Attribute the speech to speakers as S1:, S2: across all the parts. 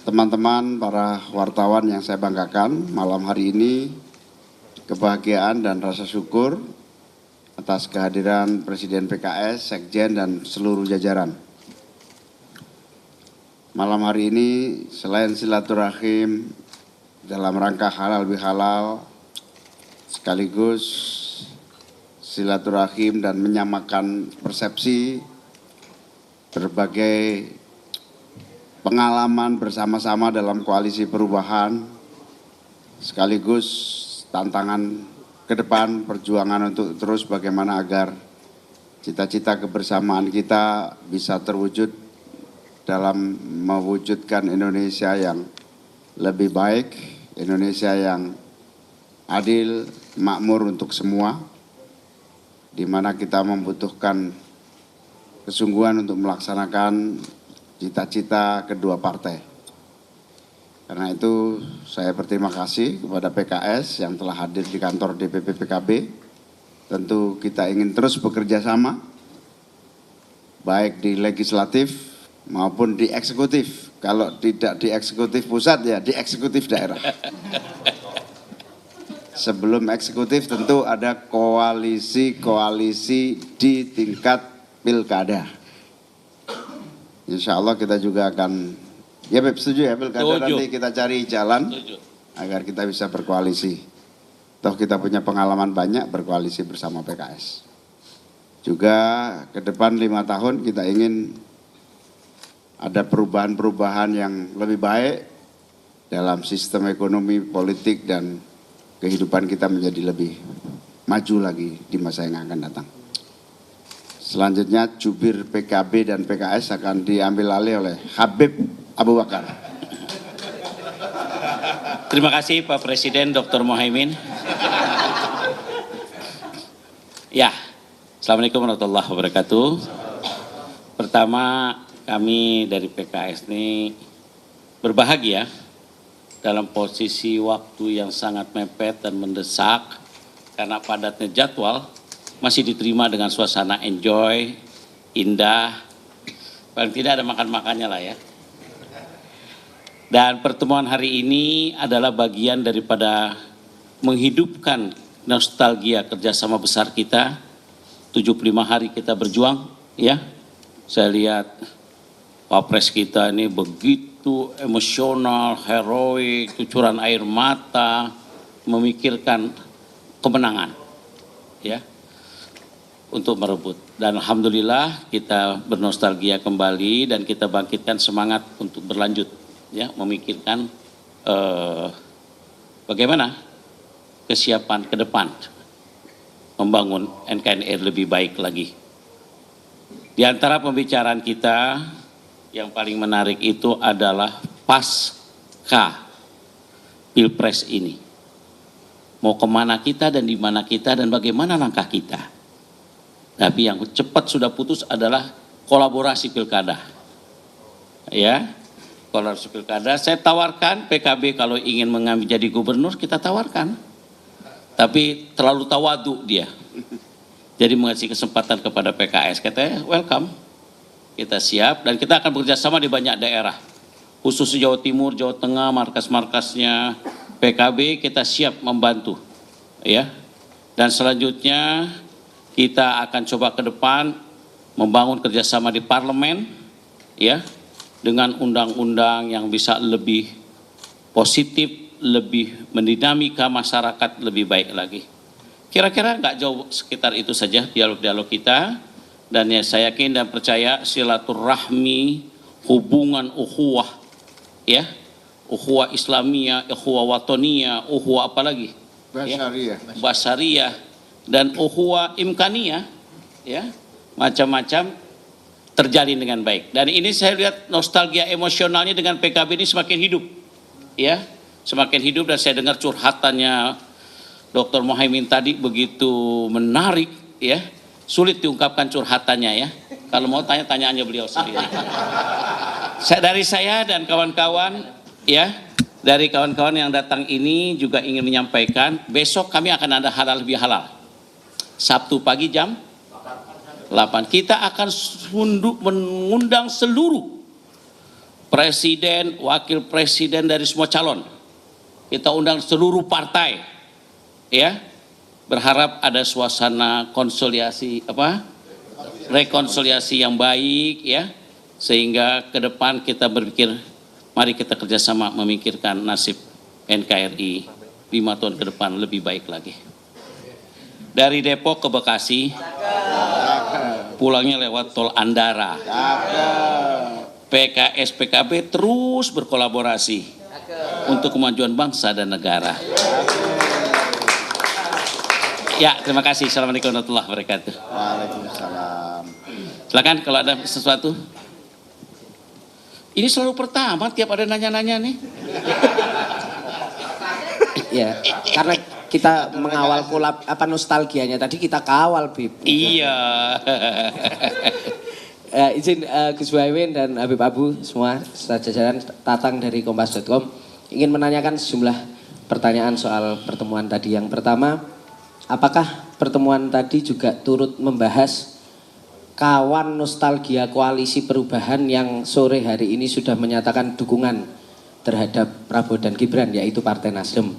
S1: Teman-teman para wartawan yang saya banggakan, malam hari ini kebahagiaan dan rasa syukur atas kehadiran Presiden PKS, Sekjen, dan seluruh jajaran. Malam hari ini selain silaturahim dalam rangka halal bihalal, sekaligus silaturahim dan menyamakan persepsi berbagai pengalaman bersama-sama dalam koalisi perubahan, sekaligus tantangan ke depan, perjuangan untuk terus bagaimana agar cita-cita kebersamaan kita bisa terwujud dalam mewujudkan Indonesia yang lebih baik, Indonesia yang adil, makmur untuk semua, di mana kita membutuhkan kesungguhan untuk melaksanakan cita-cita kedua partai. Karena itu saya berterima kasih kepada PKS yang telah hadir di kantor DPP PKB. Tentu kita ingin terus bekerja sama, baik di legislatif maupun di eksekutif. Kalau tidak di eksekutif pusat ya di eksekutif daerah. Sebelum eksekutif tentu ada koalisi-koalisi di tingkat pilkada. Insya Allah kita juga akan, ya Beb, setuju ya pilkada, nanti kita cari jalan agar kita bisa berkoalisi. Toh kita punya pengalaman banyak berkoalisi bersama PKS. Juga ke depan 5 tahun kita ingin ada perubahan-perubahan yang lebih baik dalam sistem ekonomi, politik, dan kehidupan kita menjadi lebih maju lagi di masa yang akan datang. Selanjutnya jubir PKB dan PKS akan diambil alih oleh Habib Abu Bakar.
S2: Terima kasih Pak Presiden Dr. Muhaimin. Ya, Assalamualaikum warahmatullahi wabarakatuh. Pertama, kami dari PKS ini berbahagia dalam posisi waktu yang sangat mepet dan mendesak karena padatnya jadwal masih diterima dengan suasana enjoy, indah, paling tidak ada makan-makannya lah ya. Dan pertemuan hari ini adalah bagian daripada menghidupkan nostalgia kerjasama besar kita, 75 hari kita berjuang ya. Saya lihat Wapres kita ini begitu emosional, heroik, cucuran air mata, memikirkan kemenangan ya, untuk merebut. Dan alhamdulillah kita bernostalgia kembali dan kita bangkitkan semangat untuk berlanjut ya, memikirkan bagaimana kesiapan ke depan membangun NKRI lebih baik lagi. Di antara pembicaraan kita yang paling menarik itu adalah pasca Pilpres ini. Mau kemana kita dan di mana kita dan bagaimana langkah kita. Tapi yang cepat sudah putus adalah kolaborasi pilkada. Ya, kolaborasi pilkada. Saya tawarkan PKB kalau ingin mengambil jadi gubernur kita tawarkan. Tapi terlalu tawadu dia. Jadi mengasih kesempatan kepada PKS. Katanya welcome. Kita siap dan kita akan bekerja sama di banyak daerah. Khusus Jawa Timur, Jawa Tengah, markas-markasnya PKB kita siap membantu. Ya. Dan selanjutnya kita akan coba ke depan membangun kerjasama di parlemen, ya, dengan undang-undang yang bisa lebih positif, lebih mendinamika masyarakat lebih baik lagi. Kira-kira nggak jauh sekitar itu saja dialog-dialog kita, dan ya saya yakin dan percaya silaturahmi, hubungan ukhuwah, ya, ukhuwah Islamiyah, ukhuwah Watoniyah, ukhuwah apa lagi?
S1: Basariyah.
S2: Ya, Basariyah. Dan ukhuwah imkaniyah ya, macam-macam terjalin dengan baik. Dan ini saya lihat nostalgia emosionalnya dengan PKB ini semakin hidup ya, semakin hidup. Dan saya dengar curhatannya Dr. Muhaimin tadi begitu menarik ya, sulit diungkapkan curhatannya ya. Kalau mau tanya-tanyaannya beliau sendiri. Dari saya dan kawan-kawan ya, dari kawan-kawan yang datang ini juga ingin menyampaikan besok kami akan ada halal bihalal. Sabtu pagi jam 8. Kita akan mengundang seluruh presiden, wakil presiden dari semua calon. Kita undang seluruh partai, ya. Berharap ada suasana rekonsiliasi yang baik, ya, sehingga ke depan kita berpikir, mari kita kerjasama memikirkan nasib NKRI 5 tahun ke depan lebih baik lagi. Dari Depok ke Bekasi, pulangnya lewat tol Andara. PKS PKB terus berkolaborasi untuk kemajuan bangsa dan negara. Ya, terima kasih. Assalamualaikum warahmatullahi wabarakatuh.
S1: Waalaikumsalam.
S2: Silakan kalau ada sesuatu. Ini selalu pertama tiap ada nanya-nanya nih.
S3: Ya, karena kita mengawal nostalgianya tadi kita kawal, Bib.
S2: Iya.
S3: Izin Gus Muhaimin dan Habib Abu semua jajaran Tatang dari Kompas.com ingin menanyakan sejumlah pertanyaan soal pertemuan tadi. Yang pertama, apakah pertemuan tadi juga turut membahas kawan nostalgia koalisi perubahan yang sore hari ini sudah menyatakan dukungan terhadap Prabowo dan Gibran, yaitu Partai Nasdem?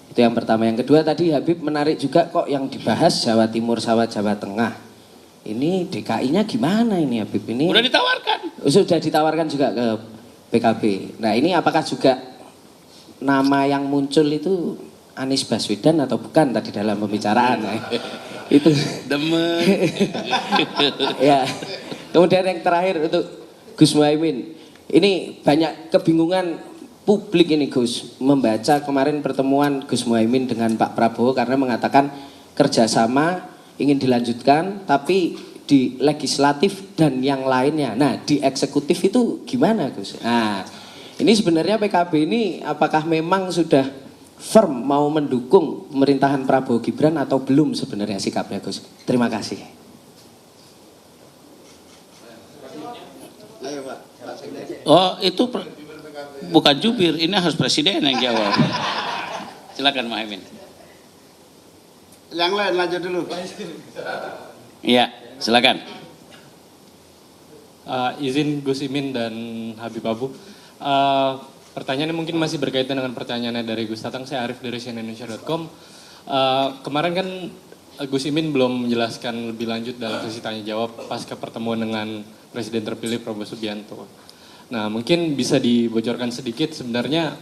S3: Itu yang pertama. Yang kedua, tadi Habib menarik juga kok yang dibahas Jawa Timur sama Jawa Tengah. Ini DKI-nya gimana ini Habib? Ini
S2: Sudah ditawarkan.
S3: sudah ditawarkan juga ke PKB. Nah, ini apakah juga nama yang muncul itu Anies Baswedan atau bukan tadi dalam pembicaraan? Itu
S2: Demen.
S3: ya. Kemudian yang terakhir untuk Gus Muhaimin. Ini banyak kebingungan publik ini Gus, membaca kemarin pertemuan Gus Muhaimin dengan Pak Prabowo karena mengatakan kerjasama ingin dilanjutkan tapi di legislatif dan yang lainnya. Nah, di eksekutif itu gimana Gus? Nah, ini sebenarnya PKB ini apakah memang sudah firm mau mendukung pemerintahan Prabowo Gibran atau belum sebenarnya sikapnya Gus? Terima kasih.
S2: Oh, itu bukan jubir, ini harus presiden yang jawab. Silakan Muhaimin.
S1: Yang lain lanjut dulu.
S2: Iya, silakan.
S4: Izin Gus Imin dan Habib Abu. Pertanyaannya mungkin masih berkaitan dengan pertanyaannya dari Gus Tatang. Saya Arif dari cnnindonesia.com. Kemarin kan Gus Imin belum menjelaskan lebih lanjut dalam sesi tanya jawab pasca pertemuan dengan Presiden terpilih Prabowo Subianto. Nah, mungkin bisa dibocorkan sedikit sebenarnya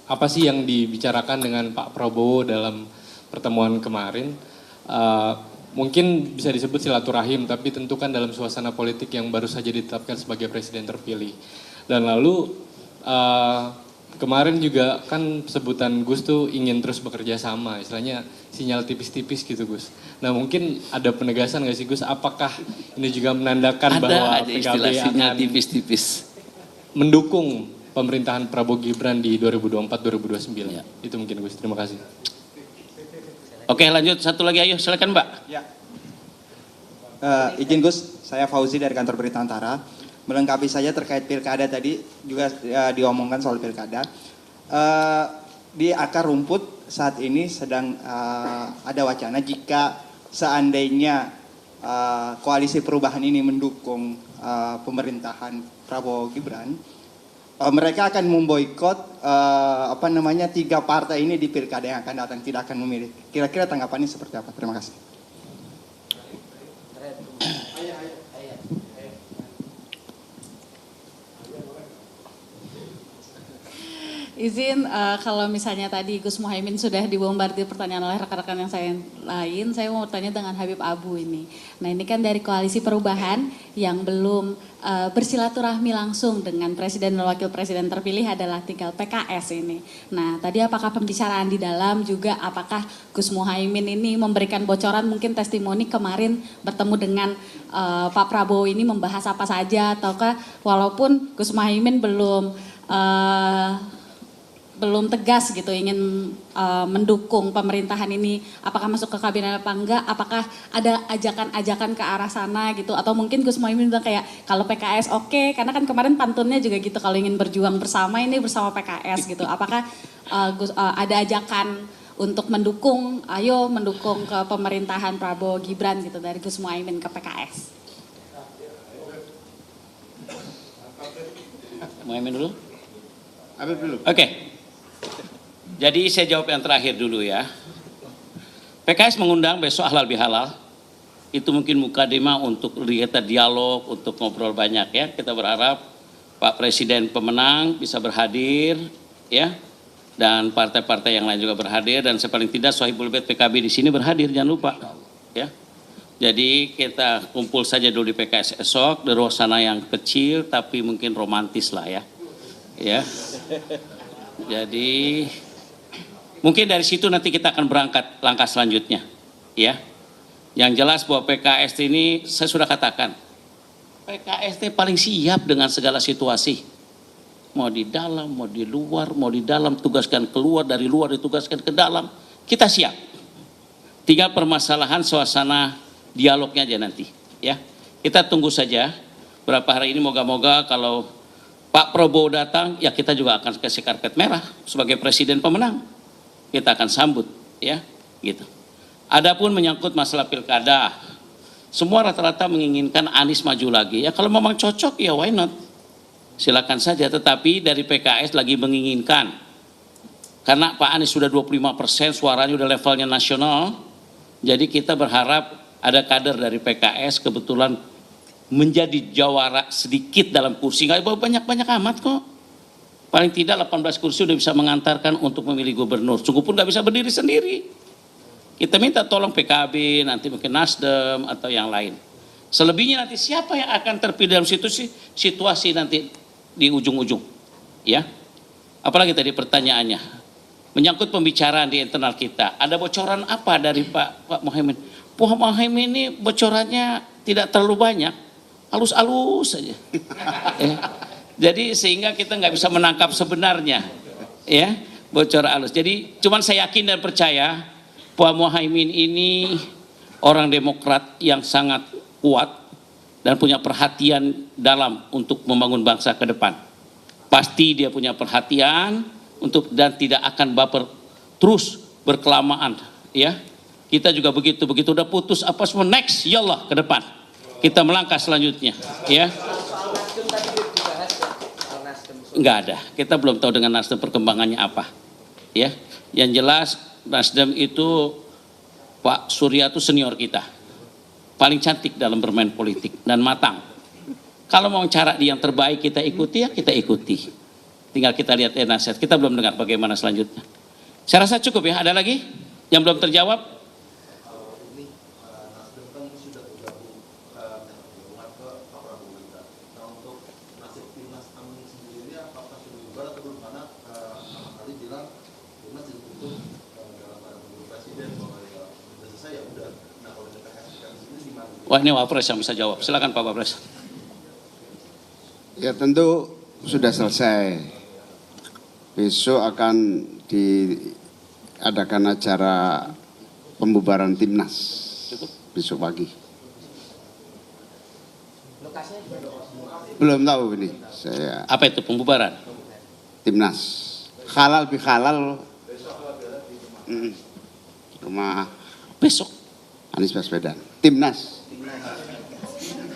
S4: apa sih yang dibicarakan dengan Pak Prabowo dalam pertemuan kemarin. Mungkin bisa disebut silaturahim, tapi tentu kan dalam suasana politik yang baru saja ditetapkan sebagai presiden terpilih. Dan lalu kemarin juga kan sebutan Gus tuh ingin terus bekerja sama, istilahnya sinyal tipis-tipis gitu Gus. Nah mungkin ada penegasan nggak sih Gus, apakah ini juga menandakan bahwa PKB akan
S2: tipis-tipis
S4: mendukung pemerintahan Prabowo Gibran di 2024-2029? Ya. Itu mungkin Gus, terima kasih.
S2: Oke, lanjut satu lagi, ayo silakan Mbak.
S5: Ya. Izin Gus, saya Fauzi dari kantor Berita Antara. Melengkapi saja terkait pilkada tadi juga diomongkan soal pilkada. Di akar rumput saat ini sedang ada wacana jika seandainya koalisi perubahan ini mendukung pemerintahan Prabowo Gibran, mereka akan memboikot 3 partai ini di pilkada yang akan datang, tidak akan memilih. Kira-kira tanggapannya seperti apa? Terima kasih.
S6: Izin kalau misalnya tadi Gus Muhaimin sudah dibombardir pertanyaan oleh rekan-rekan yang lain, saya mau bertanya dengan Habib Abu ini. Nah ini kan dari koalisi perubahan yang belum bersilaturahmi langsung dengan presiden dan wakil presiden terpilih adalah tinggal PKS ini. Nah tadi apakah pembicaraan di dalam juga apakah Gus Muhaimin ini memberikan bocoran mungkin testimoni kemarin bertemu dengan Pak Prabowo ini membahas apa saja, ataukah walaupun Gus Muhaimin belum tegas gitu ingin mendukung pemerintahan ini, apakah masuk ke kabinet apa enggak, apakah ada ajakan-ajakan ke arah sana gitu, atau mungkin Gus Muhaimin bilang kayak kalau PKS oke, karena kan kemarin pantunnya juga gitu kalau ingin berjuang bersama ini bersama PKS gitu, apakah ada ajakan untuk mendukung ke pemerintahan Prabowo Gibran gitu dari Gus Muhaimin ke PKS?
S2: Muhammad dulu.
S1: Habib dulu.
S2: Oke. Jadi saya jawab yang terakhir dulu ya. PKS mengundang besok halal bihalal. Itu mungkin mukadimah untuk kita dialog, untuk ngobrol banyak ya. Kita berharap Pak Presiden pemenang bisa berhadir ya. Dan partai-partai yang lain juga berhadir, dan sepaling tidak Sohibul Bait PKB di sini berhadir, jangan lupa ya. Jadi kita kumpul saja dulu di PKS esok, di suasana yang kecil tapi mungkin romantis lah ya. Ya. Jadi mungkin dari situ nanti kita akan berangkat langkah selanjutnya ya. Yang jelas bahwa PKS ini saya sudah katakan, PKS ini paling siap dengan segala situasi. Mau di dalam, mau di luar, mau di dalam tugaskan keluar, dari luar ditugaskan ke dalam, kita siap. Tinggal permasalahan suasana dialognya aja nanti ya. Kita tunggu saja berapa hari ini, moga-moga kalau Pak Prabowo datang ya kita juga akan kasih karpet merah sebagai presiden pemenang. Kita akan sambut ya gitu. Adapun menyangkut masalah pilkada, semua rata-rata menginginkan Anies maju lagi. Ya kalau memang cocok ya why not? Silakan saja, tetapi dari PKS lagi menginginkan. Karena Pak Anies sudah 25%, suaranya udah levelnya nasional. Jadi kita berharap ada kader dari PKS kebetulan menjadi jawara sedikit dalam kursi. Nggak banyak-banyak amat kok. Paling tidak 18 kursi udah bisa mengantarkan untuk memilih gubernur. Sungguh pun nggak bisa berdiri sendiri. Kita minta tolong PKB, nanti mungkin Nasdem atau yang lain. Selebihnya nanti siapa yang akan terpilih dalam situasi nanti di ujung-ujung ya. Apalagi tadi pertanyaannya menyangkut pembicaraan di internal kita, ada bocoran apa dari Pak Muhaimin? Pak Muhaimin ini bocorannya tidak terlalu banyak, halus-halus saja ya. Jadi sehingga kita nggak bisa menangkap sebenarnya ya bocor halus. Jadi cuman saya yakin dan percaya Pak Muhaimin ini orang Demokrat yang sangat kuat dan punya perhatian dalam untuk membangun bangsa ke depan. Pasti dia punya perhatian untuk dan tidak akan baper terus berkelamaan ya. Kita juga begitu udah putus apa semua next yallah ke depan. Kita melangkah selanjutnya ya. Enggak ada. Kita belum tahu dengan Nasdem perkembangannya apa. Ya. Yang jelas Nasdem itu Pak Surya itu senior kita. Paling cantik dalam bermain politik dan matang. Kalau mau cara yang terbaik kita ikuti ya kita ikuti. Tinggal kita lihat nasihat. Kita belum dengar bagaimana selanjutnya. Saya rasa cukup ya. Ada lagi yang belum terjawab? Wah ini Wapres yang bisa jawab. Silakan Pak Wapres.
S1: Ya tentu sudah selesai. Besok akan diadakan acara pembubaran Timnas. Besok pagi. Belum tahu ini. Saya.
S2: Apa itu pembubaran?
S1: Timnas. Halal bihalal. Rumah
S2: Besok.
S1: Anies Baswedan. Timnas.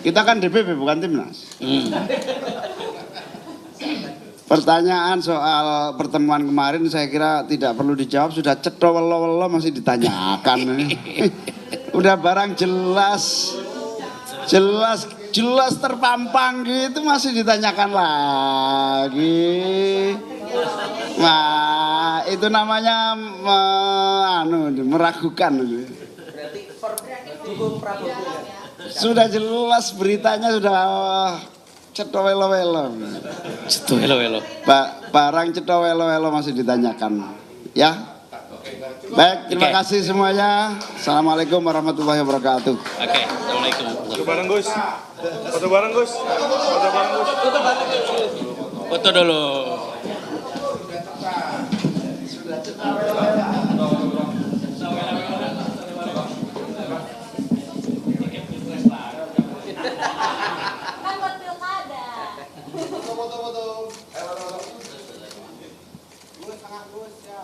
S1: Kita kan DPP bukan Timnas. Pertanyaan soal pertemuan kemarin saya kira tidak perlu dijawab, sudah cetho welo-welo masih ditanyakan. Udah barang jelas terpampang gitu masih ditanyakan lagi. Nah, itu namanya meragukan. Sudah jelas beritanya sudah cetho welo-welo.
S2: Cetho welo-welo.
S1: Barang cetho welo-welo masih ditanyakan. Ya. Baik, terima kasih semuanya. Assalamualaikum warahmatullahi wabarakatuh.
S2: Oke, assalamualaikum.
S7: Foto bareng Gus. Foto bareng Gus. Foto bareng Gus.
S2: Foto dulu.
S6: Kan buat pilkada.
S1: Foto-foto. Gue setengah Gus ya.